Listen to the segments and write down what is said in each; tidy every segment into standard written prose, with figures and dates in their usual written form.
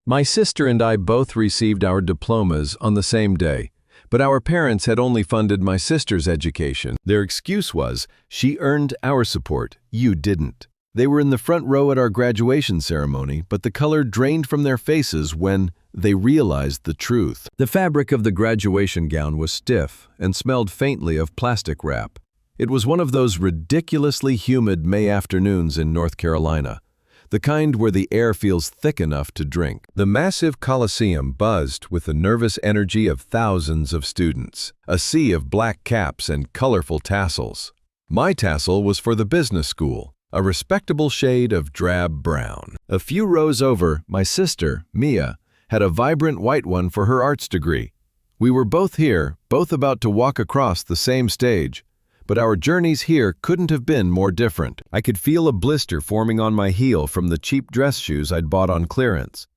My sister and I both received our diplomas on the same day, but our parents had only funded my sister's education. Their excuse was, she earned our support, you didn't. They were in the front row at our graduation ceremony, but the color drained from their faces when they realized the truth. The fabric of the graduation gown was stiff and smelled faintly of plastic wrap. It was one of those ridiculously humid May afternoons in North Carolina, the kind where the air feels thick enough to drink. The massive Coliseum buzzed with the nervous energy of thousands of students, a sea of black caps and colorful tassels. My tassel was for the business school, a respectable shade of drab brown. A few rows over, my sister, Mia, had a vibrant white one for her arts degree. We were both here, both about to walk across the same stage, but our journeys here couldn't have been more different. I could feel a blister forming on my heel from the cheap dress shoes I'd bought on clearance.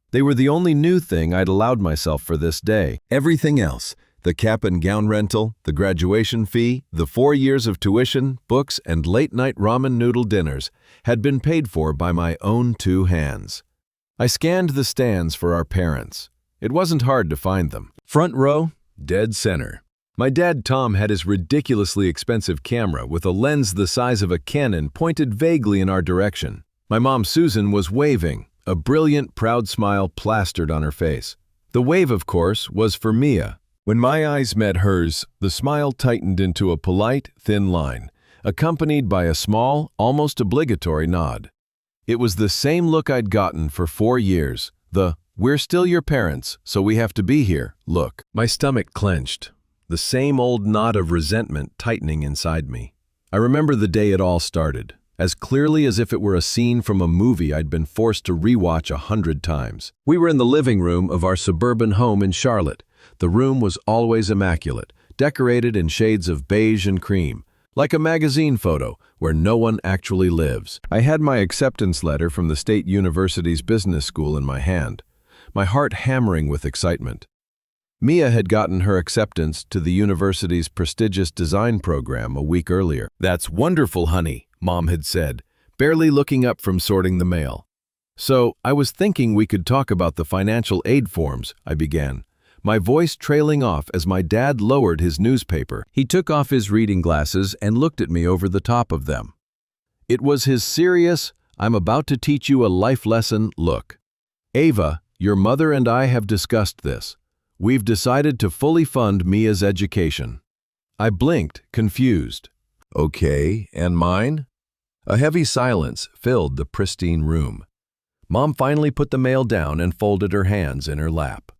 They were the only new thing I'd allowed myself for this day. Everything else, the cap and gown rental, the graduation fee, the 4 years of tuition, books, and late-night ramen noodle dinners, had been paid for by my own 2 hands. I scanned the stands for our parents. It wasn't hard to find them. Front row, dead center. My dad Tom had his ridiculously expensive camera with a lens the size of a cannon pointed vaguely in our direction. My mom Susan was waving, a brilliant, proud smile plastered on her face. The wave, of course, was for Mia. When my eyes met hers, the smile tightened into a polite, thin line, accompanied by a small, almost obligatory nod. It was the same look I'd gotten for 4 years, the "we're still your parents, so we have to be here" look. My stomach clenched, the same old knot of resentment tightening inside me. I remember the day it all started, as clearly as if it were a scene from a movie I'd been forced to rewatch 100 times. We were in the living room of our suburban home in Charlotte. The room was always immaculate, decorated in shades of beige and cream, like a magazine photo where no one actually lives. I had my acceptance letter from the State University's business school in my hand, my heart hammering with excitement. Mia had gotten her acceptance to the university's prestigious design program a week earlier. "That's wonderful, honey," Mom had said, barely looking up from sorting the mail. "So, I was thinking we could talk about the financial aid forms," I began, my voice trailing off as my dad lowered his newspaper. He took off his reading glasses and looked at me over the top of them. It was his serious, "I'm about to teach you a life lesson" look. "Ava, your mother and I have discussed this. We've decided to fully fund Mia's education." I blinked, confused. "Okay, and mine?" A heavy silence filled the pristine room. Mom finally put the mail down and folded her hands in her lap.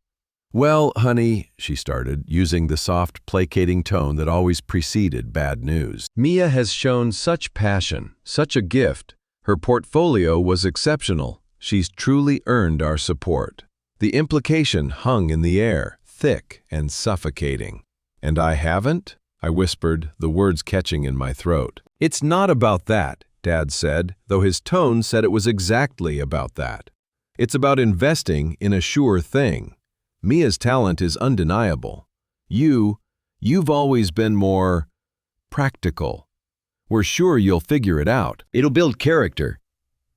"Well, honey," she started, using the soft, placating tone that always preceded bad news. "Mia has shown such passion, such a gift. Her portfolio was exceptional. She's truly earned our support." The implication hung in the air, thick and suffocating. "And I haven't?" I whispered, the words catching in my throat. "It's not about that," Dad said, though his tone said it was exactly about that. "It's about investing in a sure thing. Mia's talent is undeniable. You've always been more practical. We're sure you'll figure it out. It'll build character."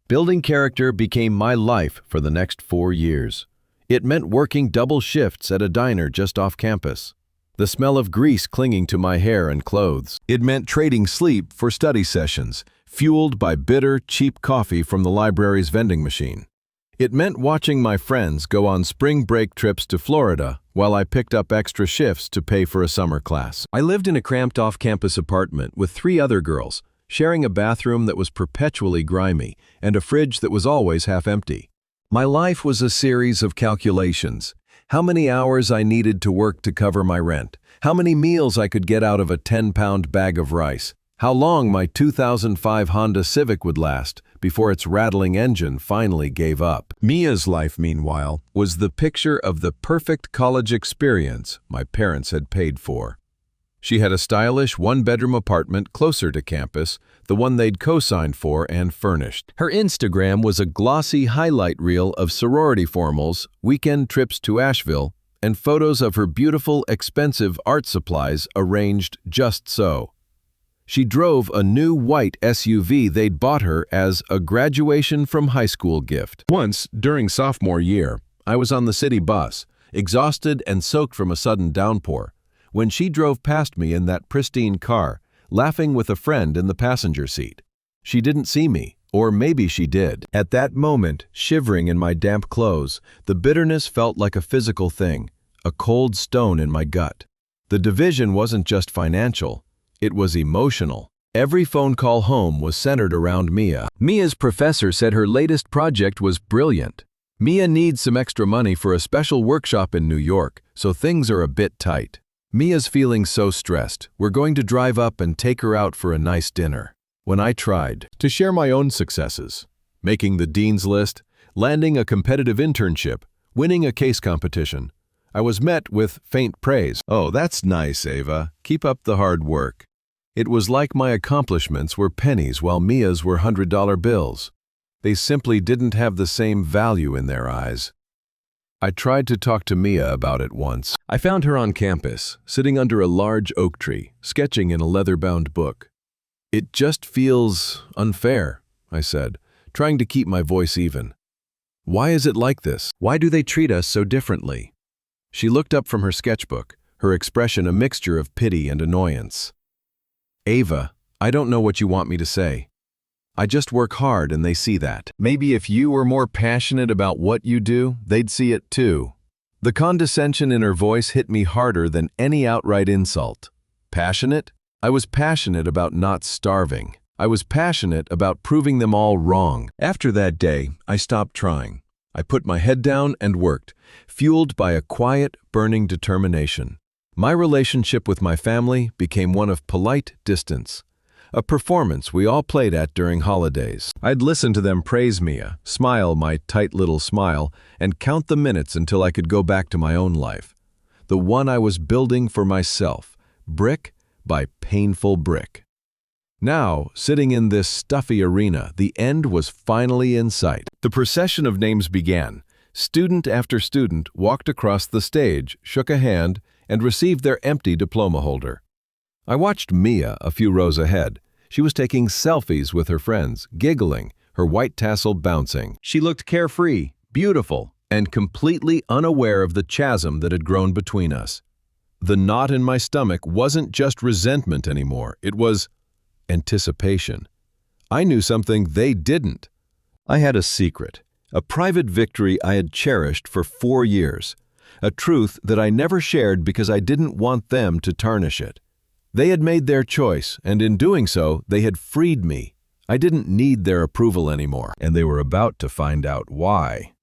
Building character became my life for the next 4 years. It meant working double shifts at a diner just off campus, the smell of grease clinging to my hair and clothes. It meant trading sleep for study sessions, fueled by bitter, cheap coffee from the library's vending machine. It meant watching my friends go on spring break trips to Florida while I picked up extra shifts to pay for a summer class. I lived in a cramped off-campus apartment with 3 other girls, sharing a bathroom that was perpetually grimy and a fridge that was always half empty. My life was a series of calculations. How many hours I needed to work to cover my rent, how many meals I could get out of a 10-pound bag of rice, how long my 2005 Honda Civic would last before its rattling engine finally gave up. Mia's life, meanwhile, was the picture of the perfect college experience my parents had paid for. She had a stylish 1-bedroom apartment closer to campus, the one they'd co-signed for and furnished. Her Instagram was a glossy highlight reel of sorority formals, weekend trips to Asheville, and photos of her beautiful, expensive art supplies arranged just so. She drove a new white SUV they'd bought her as a graduation from high school gift. Once, during sophomore year, I was on the city bus, exhausted and soaked from a sudden downpour, when she drove past me in that pristine car, laughing with a friend in the passenger seat. She didn't see me, or maybe she did. At that moment, shivering in my damp clothes, the bitterness felt like a physical thing, a cold stone in my gut. The division wasn't just financial, it was emotional. Every phone call home was centered around Mia. Mia's professor said her latest project was brilliant. Mia needs some extra money for a special workshop in New York, so things are a bit tight. Mia's feeling so stressed, we're going to drive up and take her out for a nice dinner. When I tried to share my own successes, making the dean's list, landing a competitive internship, winning a case competition, I was met with faint praise. "Oh, that's nice, Ava. Keep up the hard work." It was like my accomplishments were pennies while Mia's were $100 bills. They simply didn't have the same value in their eyes. I tried to talk to Mia about it once. I found her on campus, sitting under a large oak tree, sketching in a leather-bound book. "It just feels unfair," I said, trying to keep my voice even. "Why is it like this? Why do they treat us so differently?" She looked up from her sketchbook, her expression a mixture of pity and annoyance. "Ava, I don't know what you want me to say. I just work hard and they see that. Maybe if you were more passionate about what you do, they'd see it too." The condescension in her voice hit me harder than any outright insult. Passionate? I was passionate about not starving. I was passionate about proving them all wrong. After that day, I stopped trying. I put my head down and worked, fueled by a quiet, burning determination. My relationship with my family became one of polite distance, a performance we all played at during holidays. I'd listen to them praise Mia, smile my tight little smile, and count the minutes until I could go back to my own life, the one I was building for myself, brick by painful brick. Now, sitting in this stuffy arena, the end was finally in sight. The procession of names began. Student after student walked across the stage, shook a hand, and received their empty diploma holder. I watched Mia a few rows ahead. She was taking selfies with her friends, giggling, her white tassel bouncing. She looked carefree, beautiful, and completely unaware of the chasm that had grown between us. The knot in my stomach wasn't just resentment anymore, it was anticipation. I knew something they didn't. I had a secret, a private victory I had cherished for 4 years. A truth that I never shared because I didn't want them to tarnish it. They had made their choice, and in doing so, they had freed me. I didn't need their approval anymore, and they were about to find out why.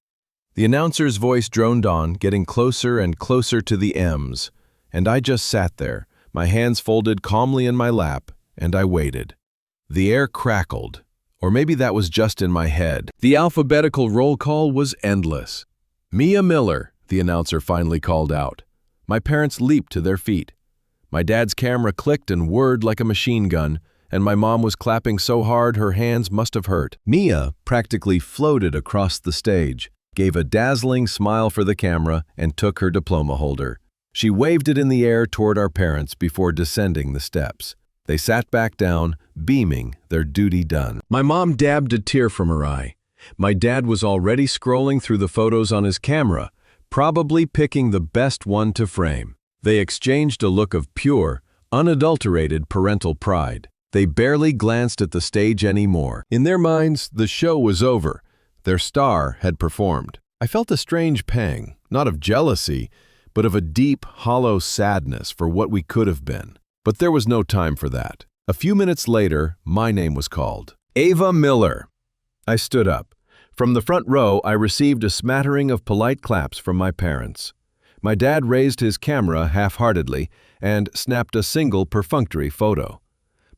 The announcer's voice droned on, getting closer and closer to the M's, and I just sat there, my hands folded calmly in my lap, and I waited. The air crackled, or maybe that was just in my head. The alphabetical roll call was endless. "Mia Miller," the announcer finally called out. My parents leaped to their feet. My dad's camera clicked and whirred like a machine gun, and my mom was clapping so hard her hands must have hurt. Mia practically floated across the stage, gave a dazzling smile for the camera, and took her diploma holder. She waved it in the air toward our parents before descending the steps. They sat back down, beaming, their duty done. My mom dabbed a tear from her eye. My dad was already scrolling through the photos on his camera, probably picking the best one to frame. They exchanged a look of pure, unadulterated parental pride. They barely glanced at the stage anymore. In their minds, the show was over. Their star had performed. I felt a strange pang, not of jealousy, but of a deep, hollow sadness for what we could have been. But there was no time for that. A few minutes later, my name was called. "Ava Miller." I stood up. From the front row, I received a smattering of polite claps from my parents. My dad raised his camera half-heartedly and snapped a single perfunctory photo.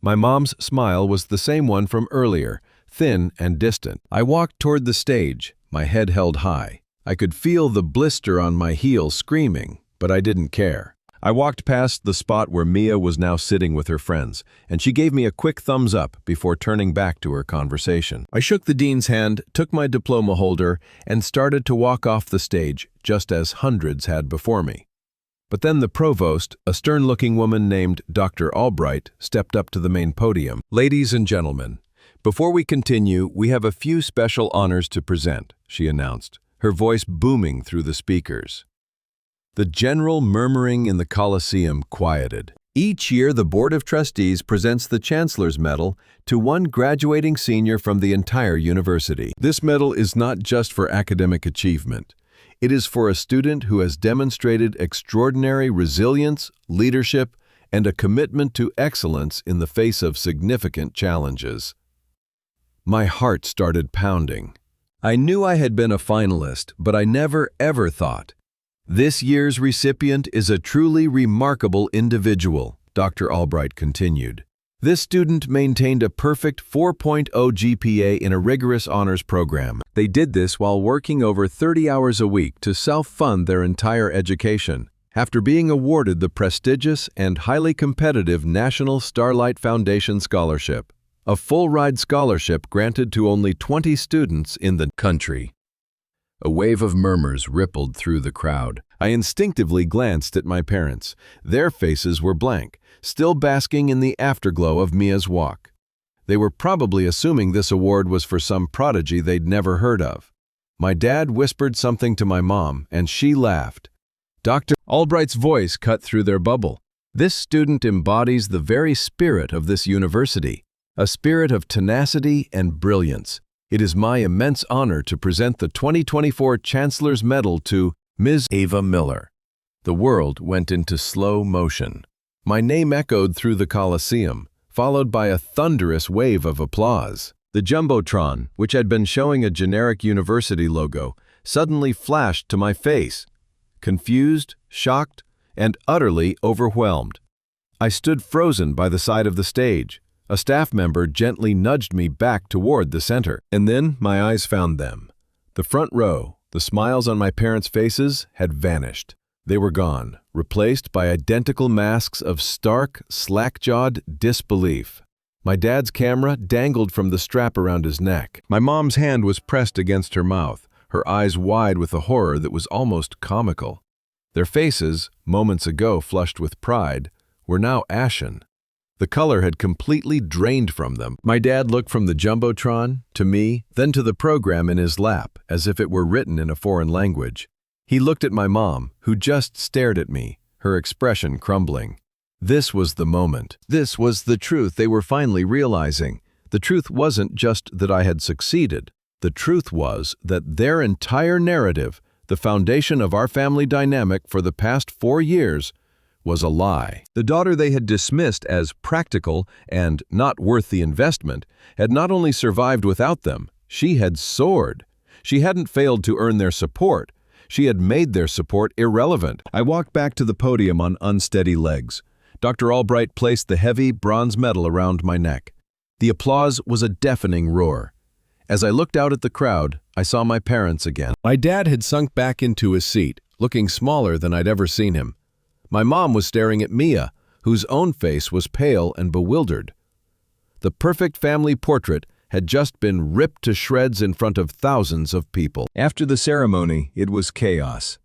My mom's smile was the same one from earlier, thin and distant. I walked toward the stage, my head held high. I could feel the blister on my heel screaming, but I didn't care. I walked past the spot where Mia was now sitting with her friends, and she gave me a quick thumbs up before turning back to her conversation. I shook the dean's hand, took my diploma holder, and started to walk off the stage, just as hundreds had before me. But then the provost, a stern-looking woman named Dr. Albright, stepped up to the main podium. "Ladies and gentlemen, before we continue, we have a few special honors to present," she announced, her voice booming through the speakers. The general murmuring in the Colosseum quieted. Each year, the Board of Trustees presents the Chancellor's Medal to one graduating senior from the entire university. This medal is not just for academic achievement. It is for a student who has demonstrated extraordinary resilience, leadership, and a commitment to excellence in the face of significant challenges. My heart started pounding. I knew I had been a finalist, but I never ever thought, "This year's recipient is a truly remarkable individual," Dr. Albright continued. This student maintained a perfect 4.0 GPA in a rigorous honors program. They did this while working over 30 hours a week to self-fund their entire education. After being awarded the prestigious and highly competitive National Starlight Foundation Scholarship, a full-ride scholarship granted to only 20 students in the country. A wave of murmurs rippled through the crowd. I instinctively glanced at my parents. Their faces were blank, still basking in the afterglow of Mia's walk. They were probably assuming this award was for some prodigy they'd never heard of. My dad whispered something to my mom, and she laughed. Dr. Albright's voice cut through their bubble. This student embodies the very spirit of this university, a spirit of tenacity and brilliance. It is my immense honor to present the 2024 Chancellor's Medal to Ms. Ava Miller. The world went into slow motion. My name echoed through the Colosseum, followed by a thunderous wave of applause. The Jumbotron, which had been showing a generic university logo, suddenly flashed to my face. Confused, shocked, and utterly overwhelmed. I stood frozen by the side of the stage. A staff member gently nudged me back toward the center, and then my eyes found them. The front row, the smiles on my parents' faces, had vanished. They were gone, replaced by identical masks of stark, slack-jawed disbelief. My dad's camera dangled from the strap around his neck. My mom's hand was pressed against her mouth, her eyes wide with a horror that was almost comical. Their faces, moments ago flushed with pride, were now ashen. The color had completely drained from them. My dad looked from the Jumbotron to me, then to the program in his lap, as if it were written in a foreign language. He looked at my mom, who just stared at me, her expression crumbling. This was the moment. This was the truth they were finally realizing. The truth wasn't just that I had succeeded. The truth was that their entire narrative, the foundation of our family dynamic for the past 4 years, was a lie. The daughter they had dismissed as practical and not worth the investment had not only survived without them, she had soared. She hadn't failed to earn their support. She had made their support irrelevant. I walked back to the podium on unsteady legs. Dr. Albright placed the heavy bronze medal around my neck. The applause was a deafening roar. As I looked out at the crowd, I saw my parents again. My dad had sunk back into his seat, looking smaller than I'd ever seen him. My mom was staring at Mia, whose own face was pale and bewildered. The perfect family portrait had just been ripped to shreds in front of thousands of people. After the ceremony, it was chaos.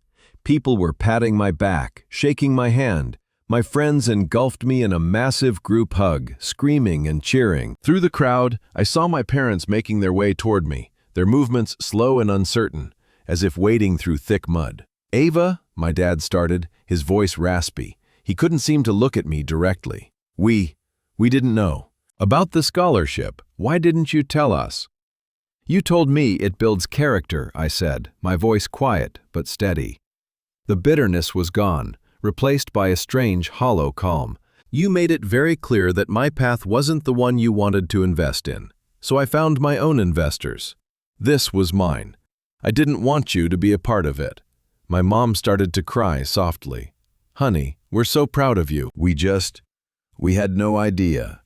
People were patting my back, shaking my hand. My friends engulfed me in a massive group hug, screaming and cheering. Through the crowd, I saw my parents making their way toward me, their movements slow and uncertain, as if wading through thick mud. "Ava," my dad started, his voice raspy. He couldn't seem to look at me directly. We didn't know. About the scholarship, why didn't you tell us?" "You told me it builds character," I said, my voice quiet but steady. The bitterness was gone, replaced by a strange, hollow calm. "You made it very clear that my path wasn't the one you wanted to invest in, so I found my own investors. This was mine. I didn't want you to be a part of it." My mom started to cry softly. "Honey, we're so proud of you. We had no idea."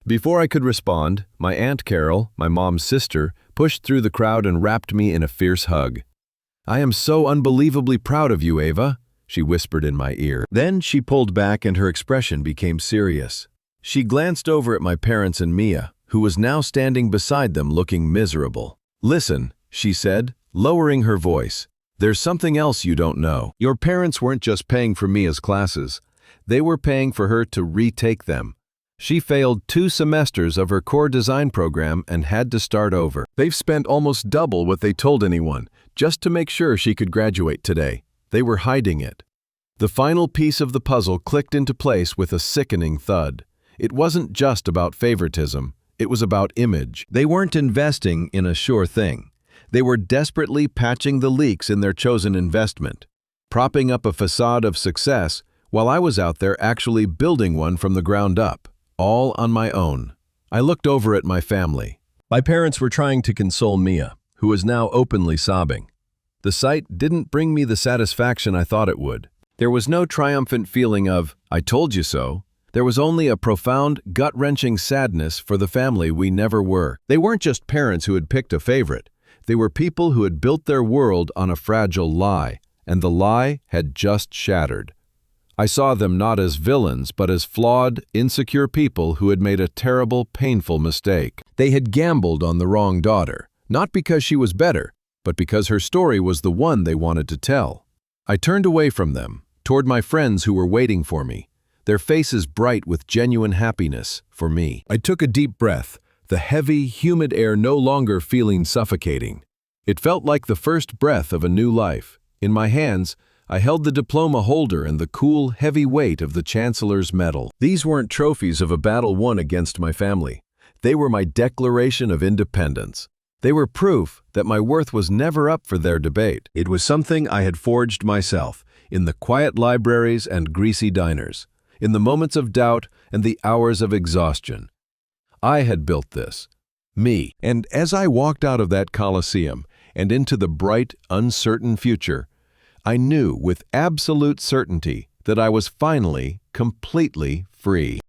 Before I could respond, my Aunt Carol, my mom's sister, pushed through the crowd and wrapped me in a fierce hug. "I am so unbelievably proud of you, Ava," she whispered in my ear. Then she pulled back and her expression became serious. She glanced over at my parents and Mia, who was now standing beside them looking miserable. "Listen," she said, lowering her voice. "There's something else you don't know. Your parents weren't just paying for Mia's classes. They were paying for her to retake them. She failed 2 semesters of her core design program and had to start over. They've spent almost double what they told anyone, just to make sure she could graduate today. They were hiding it. The final piece of the puzzle clicked into place with a sickening thud. It wasn't just about favoritism. It was about image. They weren't investing in a sure thing. They were desperately patching the leaks in their chosen investment, propping up a facade of success while I was out there actually building one from the ground up, all on my own. I looked over at my family. My parents were trying to console Mia, who was now openly sobbing. The sight didn't bring me the satisfaction I thought it would. There was no triumphant feeling of, "I told you so." There was only a profound, gut-wrenching sadness for the family we never were. They weren't just parents who had picked a favorite. They were people who had built their world on a fragile lie, and the lie had just shattered. I saw them not as villains, but as flawed, insecure people who had made a terrible, painful mistake. They had gambled on the wrong daughter, not because she was better, but because her story was the one they wanted to tell. I turned away from them, toward my friends who were waiting for me, their faces bright with genuine happiness for me. I took a deep breath, the heavy, humid air no longer feeling suffocating. It felt like the first breath of a new life. In my hands, I held the diploma holder and the cool, heavy weight of the Chancellor's medal. These weren't trophies of a battle won against my family. They were my declaration of independence. They were proof that my worth was never up for their debate. It was something I had forged myself, in the quiet libraries and greasy diners, in the moments of doubt and the hours of exhaustion. I had built this. Me. And as I walked out of that Colosseum and into the bright, uncertain future, I knew with absolute certainty that I was finally, completely free.